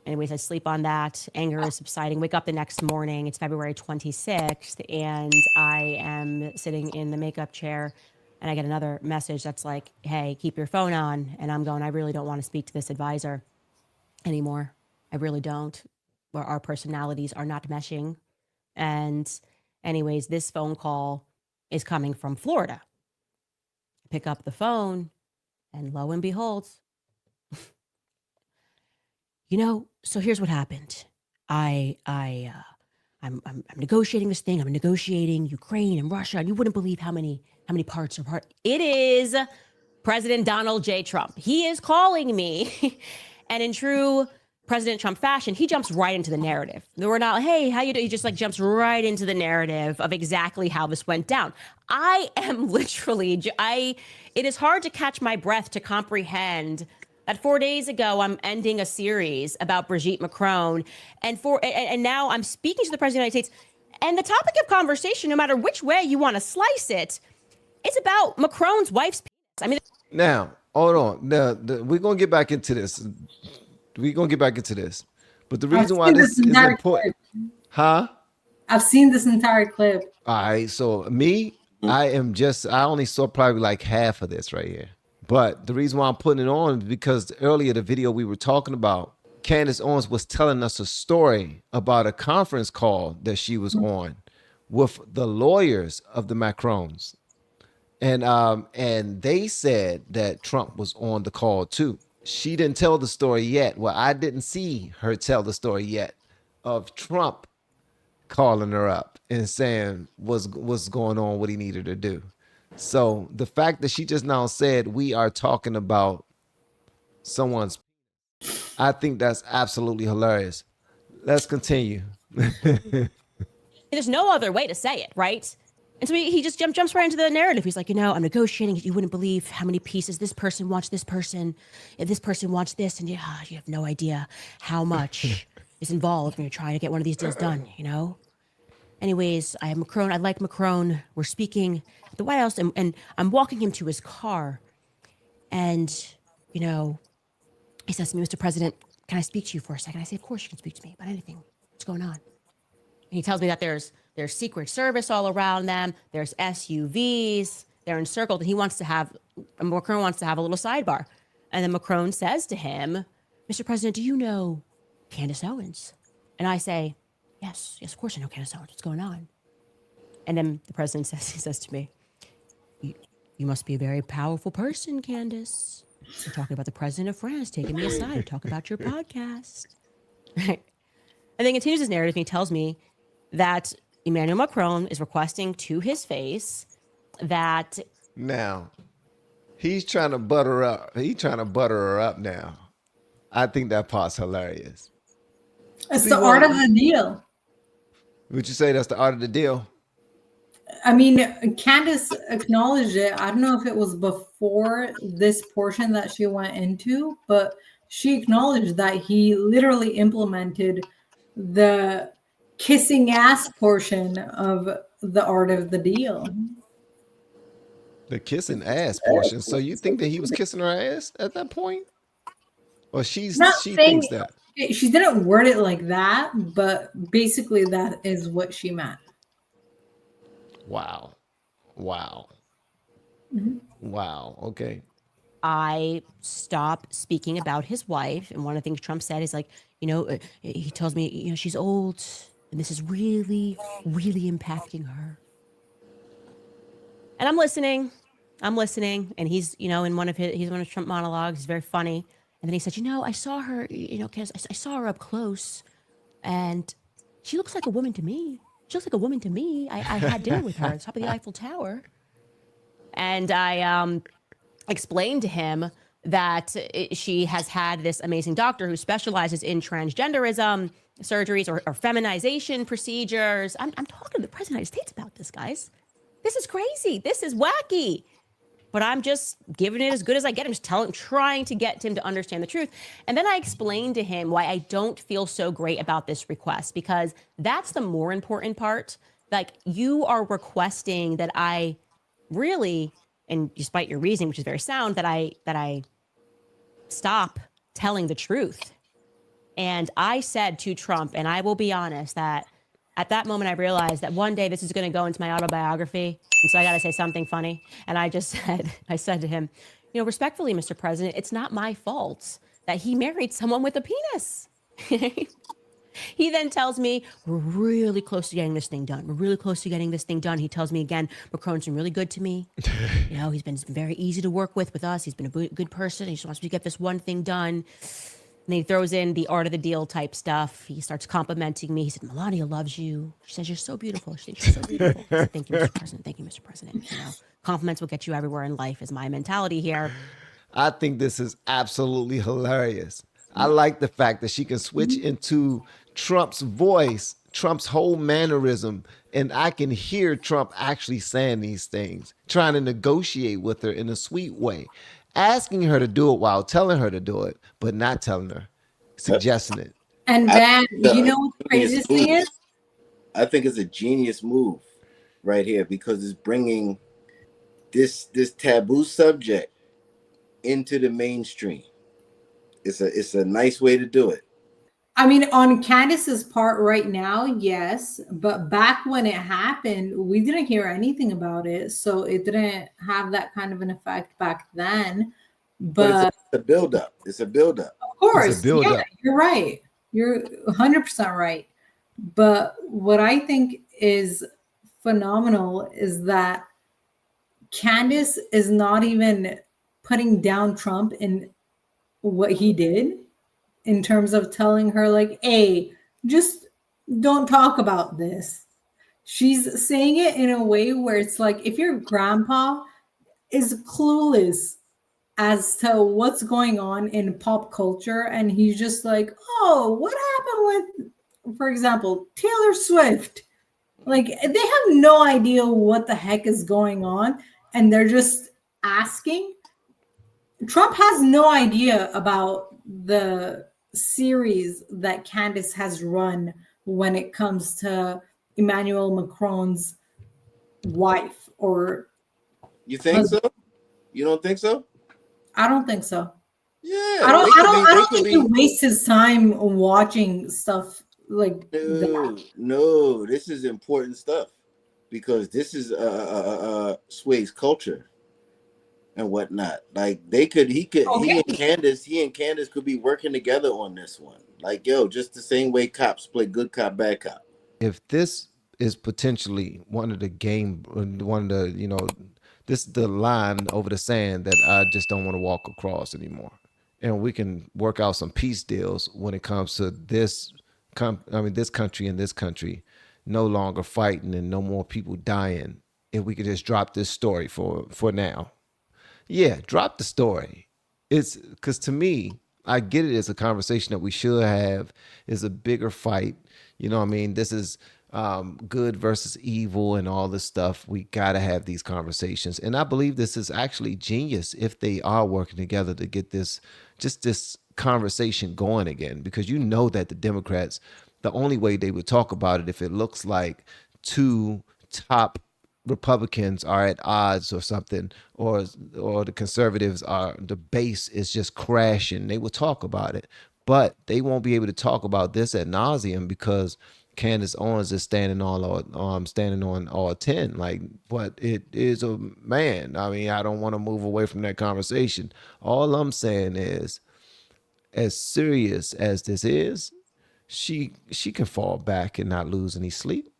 Anyways, I sleep on that. Anger is subsiding. Wake up the next morning. It's February 26th, and I am sitting in the makeup chair, and I get another message that's like, hey, keep your phone on. And I'm going, I really don't want to speak to this advisor anymore. I really don't. Where our personalities are not meshing. And anyways, this phone call is coming from Florida. I pick up the phone, and lo and behold, so here's what happened. I'm negotiating this thing. I'm negotiating Ukraine and Russia, and you wouldn't believe how many parts are part. It is President Donald J. Trump. He is calling me, and in true President Trump fashion, he jumps right into the narrative. We're not, hey, how you do? He just like jumps right into the narrative of exactly how this went down. I am literally, it is hard to catch my breath to comprehend that 4 days ago, I'm ending a series about Brigitte Macron, and now I'm speaking to the President of the United States, and the topic of conversation, no matter which way you want to slice it, it's about Macron's wife's penis. I mean, now, hold on. We're going to get back into this. But the reason why this is important, I've seen this entire clip. All right, so I only saw probably like half of this right here. But the reason why I'm putting it on is because earlier the video we were talking about, Candace Owens was telling us a story about a conference call that she was on with the lawyers of the Macrons. And they said that Trump was on the call too. She didn't tell the story yet. Well, I didn't see her tell the story yet of Trump calling her up and saying what's going on, what he needed to do. So the fact that she just now said we are talking about someone's, I think that's absolutely hilarious. Let's continue. There's no other way to say it, right? And so he just jumps right into the narrative. He's like, I'm negotiating. You wouldn't believe how many pieces this person wants this person. If this person wants this, and you have no idea how much is involved when you're trying to get one of these deals done, Anyways, I have Macron. I like Macron. We're speaking at the White House, and I'm walking him to his car. And, he says to me, Mr. President, can I speak to you for a second? I say, of course you can speak to me about anything. What's going on? And he tells me that there's Secret Service all around them. There's SUVs. They're encircled. And Macron wants to have a little sidebar. And then Macron says to him, Mr. President, do you know Candace Owens? And I say, Yes, of course I know Candace Owens. What's going on? And then the president says to me, you must be a very powerful person, Candace. You're talking about the president of France taking me aside to talk about your podcast. Right. And then continues his narrative, and he tells me that Emmanuel Macron is requesting to his face that... Now, he's trying to butter her up. He's trying to butter her up now. I think that part's hilarious. It's the art of the deal. Would you say that's the art of the deal? I mean, Candace acknowledged it. I don't know if it was before this portion that she went into, but she acknowledged that he literally implemented the kissing ass portion of the art of the deal. The kissing ass portion. So you think that he was kissing her ass at that point? Or she thinks that? She didn't word it like that, but basically that is what she meant. Wow. Mm-hmm. Wow. Okay. I stop speaking about his wife. And one of the things Trump said is like, he tells me, she's old and this is really, really impacting her. And I'm listening. And he's, in one of Trump monologues. He's very funny. And then he said, I saw her, I saw her up close and she looks like a woman to me. I had dinner with her at the top of the Eiffel Tower. And I explained to him that she has had this amazing doctor who specializes in transgenderism surgeries or feminization procedures. I'm talking to the President of the United States about this, guys. This is crazy. This is wacky. But I'm just giving it as good as I get. I'm just trying to get him to understand the truth. And then I explained to him why I don't feel so great about this request, because that's the more important part. Like, you are requesting that I really, and despite your reasoning, which is very sound, that I stop telling the truth. And I said to Trump, and I will be honest, that at that moment I realized that one day this is going to go into my autobiography. And so I got to say something funny. And I said to him, respectfully, Mr. President, it's not my fault that he married someone with a penis. He then tells me, we're really close to getting this thing done. We're really close to getting this thing done. He tells me again, Macron's been really good to me. He's been very easy to work with us. He's been a good person. He just wants me to get this one thing done. And he throws in the art of the deal type stuff. He starts complimenting me. He said, Melania loves you. She says, you're so beautiful. She thinks you're so beautiful. I said, thank you, Mr. President. Thank you, Mr. President. Compliments will get you everywhere in life is my mentality here. I think this is absolutely hilarious. I like the fact that she can switch into Trump's voice, Trump's whole mannerism, and I can hear Trump actually saying these things, trying to negotiate with her in a sweet way, asking her to do it while telling her to do it, but not telling her, suggesting it. And Van, you know what the craziest thing is? I think it's a genius move right here because it's bringing this taboo subject into the mainstream. It's a nice way to do it. I mean, on Candace's part right now, yes, but back when it happened, we didn't hear anything about it, so it didn't have that kind of an effect back then. But it's a build-up. It's a build-up. Of course, It's a build-up. You're right. You're 100% right. But what I think is phenomenal is that Candace is not even putting down Trump in what he did in terms of telling her, like, hey, just don't talk about this. She's saying it in a way where it's like, if your grandpa is clueless as to what's going on in pop culture, and he's just like, oh, what happened with, for example, Taylor Swift? Like, they have no idea what the heck is going on, and they're just asking. Trump has no idea about the series that Candace has run when it comes to Emmanuel Macron's wife. Or you think so? You don't think so? I don't think so. Yeah, I don't think he wastes his time watching stuff like that. No, this is important stuff because this is Sway's culture and whatnot. Like he and Candace could be working together on this one. Like, just the same way cops play good cop, bad cop. If this is potentially one of the this is the line over the sand that I just don't want to walk across anymore. And we can work out some peace deals when it comes to this country and this country no longer fighting and no more people dying. If we could just drop this story for now. Yeah, drop the story. It's because to me, I get it as a conversation that we should have. Is a bigger fight. This is good versus evil and all this stuff. We got to have these conversations. And I believe this is actually genius if they are working together to get this conversation going again, because that the Democrats, the only way they would talk about it if it looks like two top Republicans are at odds or something, or the conservatives the base is just crashing, they will talk about it. But they won't be able to talk about this ad nauseum because Candace Owens is standing on all 10. Like, but it is a man. I mean, I don't want to move away from that conversation. All I'm saying is, as serious as this is, she can fall back and not lose any sleep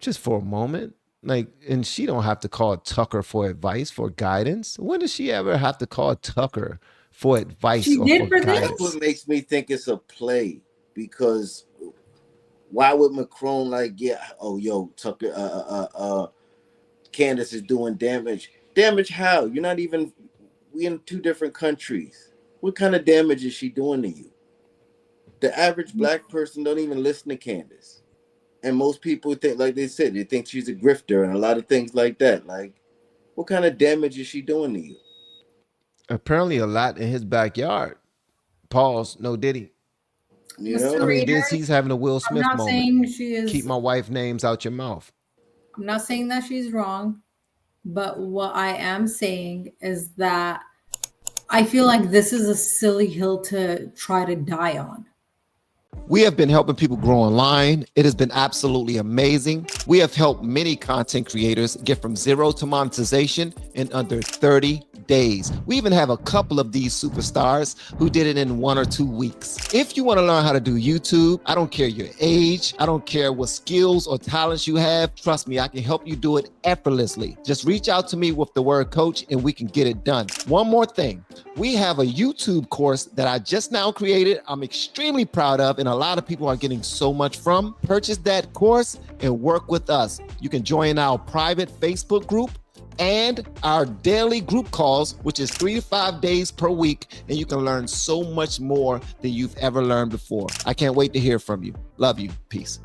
just for a moment. Like, and she don't have to call Tucker for advice, for guidance. When does she ever have to call Tucker for advice or for guidance? That's what makes me think it's a play, because why would Macron Tucker, Candace is doing damage? Damage how? You're not even, we in two different countries. What kind of damage is she doing to you? The average black person don't even listen to Candace. And most people think, like they said, they think she's a grifter and a lot of things like that. Like, what kind of damage is she doing to you? Apparently a lot in his backyard. Pause. No Diddy. He's having a Will Smith moment. Saying she is, keep my wife names out your mouth. I'm not saying that she's wrong, but what I am saying is that I feel like this is a silly hill to try to die on. We have been helping people grow online. It has been absolutely amazing. We have helped many content creators get from zero to monetization in under 30 days. We even have a couple of these superstars who did it in 1 or 2 weeks. If you want to learn how to do YouTube, I don't care your age, I don't care what skills or talents you have. Trust me, I can help you do it effortlessly. Just reach out to me with the word coach and we can get it done. One more thing, we have a YouTube course that I just now created. I'm extremely proud of, and a lot of people are getting so much from. Purchase that course and work with us. You can join our private Facebook group and our daily group calls, which is 3 to 5 days per week, and you can learn so much more than you've ever learned before. I can't wait to hear from you. Love you. Peace.